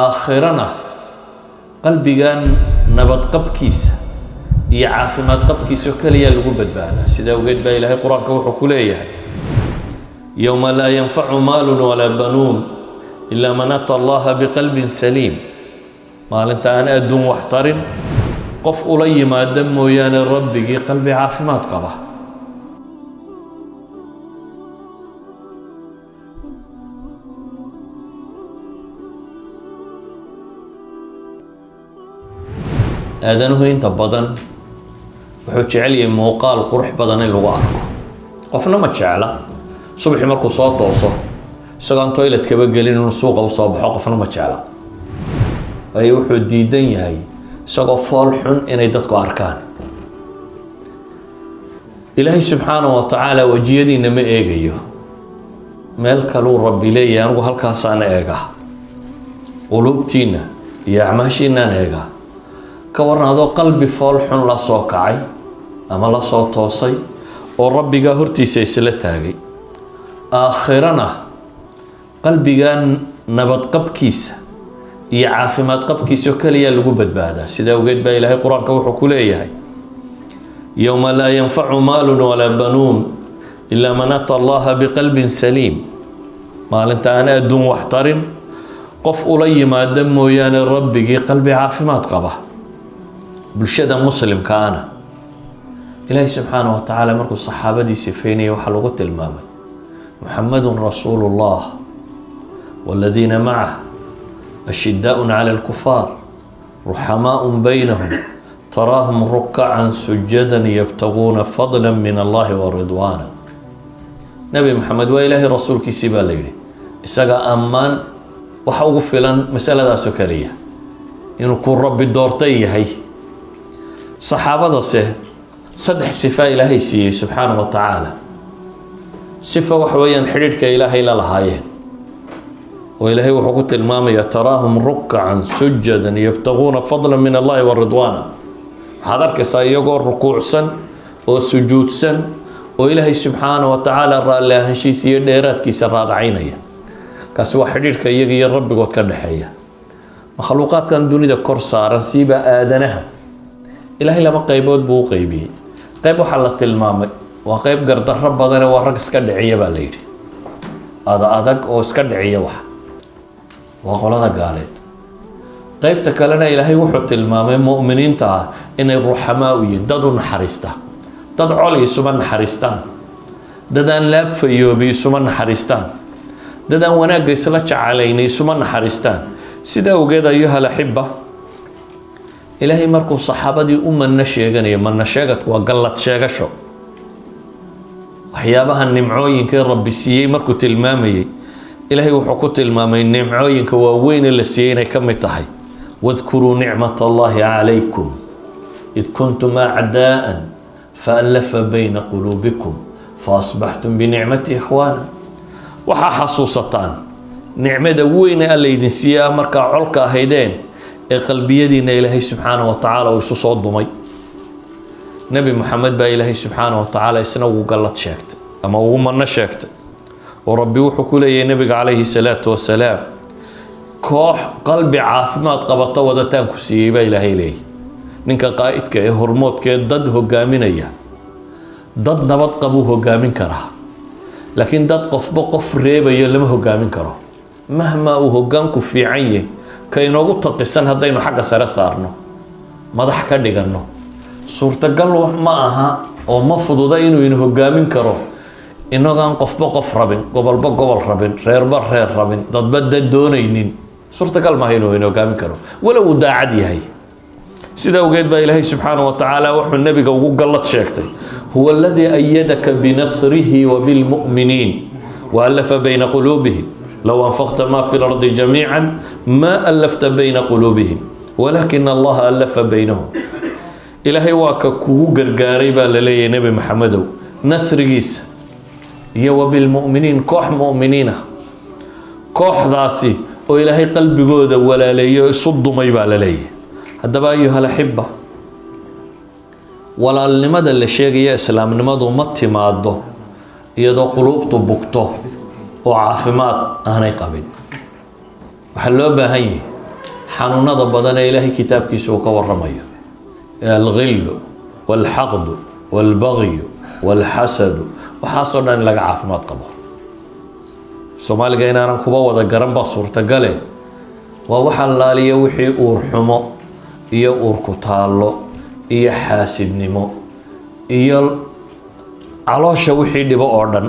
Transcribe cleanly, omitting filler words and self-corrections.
aakhirana qalbigan nabad qabkiisa iyo caafimaad qabkiisa kaliya lagu badbaadaa. Sidaa awgeed baa ilaahay qur-aanka wuxuu ku leeyahay yowma laa yanfacu maalun walaa banuun ilaa man ata allaha biqalbin saliim. maalinta aan adduun wax tarin qof ula yimaada mooyaane rabbigii qalbi caafimaad qaba. aadanuhu inta badan wuxuu jecel yahay muuqaal qurux badan in lagu arko. qofna ma jecla subaxii markuu soo tooso isagoon toilet kaba gelin inuu suuqa u soo baxo, qofna ma jecla. waayo wuxuu diidan yahay isagoo fool xun inay dadku arkaan. ilaahay subxaanahu wa tacaala wejiyadiina ma eegayo, meel kaluu rabbi leeyahay anigu halkaasaan eegaa. quluubtiina iyo acmaashiinaan eegaa. ka waran adoo qalbi fool xun la soo kacay ama la soo toosay oo rabbigaa hortiisa isla taagay. aakhirana qalbigan nabad qabkiisa iyo caafimaad qabkiisa kaliya lagu badbaadaa. sidaa awgeed baa ilaahay qur-aanka wuxuu ku leeyahay yowma laa yanfacu maalun walaa banuun ilaa man ata allaha biqalbin saliim. maalinta aan adduun wax tarin qof ula yimaada mooyaane rabbigii qalbi caafimaad qaba. bulshada muslimkaana ilaahay subxaanahu wa tacaala markuu saxaabadiisa feynayay waxaa lagu tilmaamay muxamadun rasuulu llah waaladiina macah ashidaaءun cala alkufaar ruxamaa'un baynahum taraahum rukacan sujadan yabtaguuna fadla min allahi wa ridwaana. nebi maxamed waa ilaahay rasuulkiisii baa la yidhi, isaga ammaan waxa ugu filan masaladaasoo kaliya inuu ku rabbi doortay yahay. saxaabadase saddex sifa ilaahay siiyey subxaanahu wa tacaala. sifa waxa weeyaan xidhiidhka ilaahay la lahaayeen oo ilaahay wuxuu ku tilmaamaya taraahum rukacan sujadan yabtaguuna fadla min allahi wa ridwaana. waxaad arkaysaa iyagoo rukuucsan oo sujuudsan oo ilaahay subxaanahu wa tacaala raalli ahaanshiisa iyo dheeraadkiisa raadacaynaya. kaasi waa xidhiidhka iyaga iyo rabbigood ka dhexeeya. makhluuqaadkan dunida kor saaran siiba aadanaha ilaahay laba qaybood buu u qaybiyey. qayb waxaa la tilmaamay waa qayb gardarro badane waa rag iska dhiciya baa la yidhi, adag oo iska dhiciya wax waa qolada gaaleed. qaybta kalena ilaahay wuxuu tilmaamay mu'miniinta ah inay ruxamaa u yihiin, dad u naxariista. dad col isuma naxariistaan, dad aan laab fayoobi isuma naxariistaan, dad aan wanaagga isla jecelaynay isuma naxariistaan. sidaa awgeed ayuha alaxiba ilaahay markuu saxaabadii u manno sheeganayo, manno sheegadku waa gallad sheegasho. waxyaabaha nimcooyinkai rabbi siiyey markuu tilmaamayey ilaahay wuxuu ku tilmaamay nimcooyinka waaweyn ee la siiyey inay ka mid tahay wadkuruu nicmat allahi calaykum id kuntum acdaa'an faallafa bayna quluubikum faasbaxtum binicmati ikhwaana. waxaa xasuusataan nicmada weyne alla idin siiyaa markaa colka ahaydeen ee qalbiyadiina ilaahay subxaanahu wa tacaala uu isu soo dumay. nebi moxamed baa ilaahay subxaanahu wa tacaala isna ugu gallad sheegtay ama ugu manno sheegtay oo rabbi wuxuu ku leeyahay nebiga calayhi salaatu wasalaam koox qalbi caafimaad qabata wadataan ku siiyey baa ilaahay leeyahy. ninka qaa'idka ee hormoodka ee dad hogaaminaya, dad nabad qabuu hogaamin karaa, laakiin dad qofba qof reebayo lama hogaamin karo. mahmaa uu hogaanku fiican yahay ka inoogu taqisan haddaynu xagga sare saarno madax ka dhiganno suurtagal ma aha oo ma fududa inuu ina hogaamin karo inagaan qofba qof rabin, gobolba gobol rabin, reerba reer rabin, dadba dad doonaynin. suurtagal maaha inuu ina hogaamin karo walow uu daacad yahay. sida awgeed baa ilaahay subxaanahu wa tacaala wuxuu nebiga ugu gallad sheegtay huwa aladii ayadaka binasrihi wa bilmu'miniin waallafa bayna quluubihim low anfaqta ma fi lardi jamiican ma allafta bayna quluubihim walaakina allaha allafa baynahum. ilaahay waa ka kugu gargaaray baa la leeyahay nebi maxamedow nasrigiisa iyo wa bilmu'miniin koox mu'miniina. kooxdaasi oo ilaahay qalbigooda walaaleeyo isu dumay baa la leeyahay. haddaba ayuha alaxiba walaalnimada la sheegaya islaamnimadu ma timaado iyadoo quluubtu bugto oo caafimaad aanay qabin. waxaa loo baahan yahay xanuunada badan ee ilaahay kitaabkiisa uu ka warramayo alghillu walxaqdu walbagyu walxasadu waxaasoo dhan in laga caafimaad qabo. soomaaliga inaanan kuba wada garan baa suurtagale. waa waxa laaliya wixii uur xumo iyo uur ku taallo iyo xaasidnimo iyo caloosha wixii dhibo oo dhan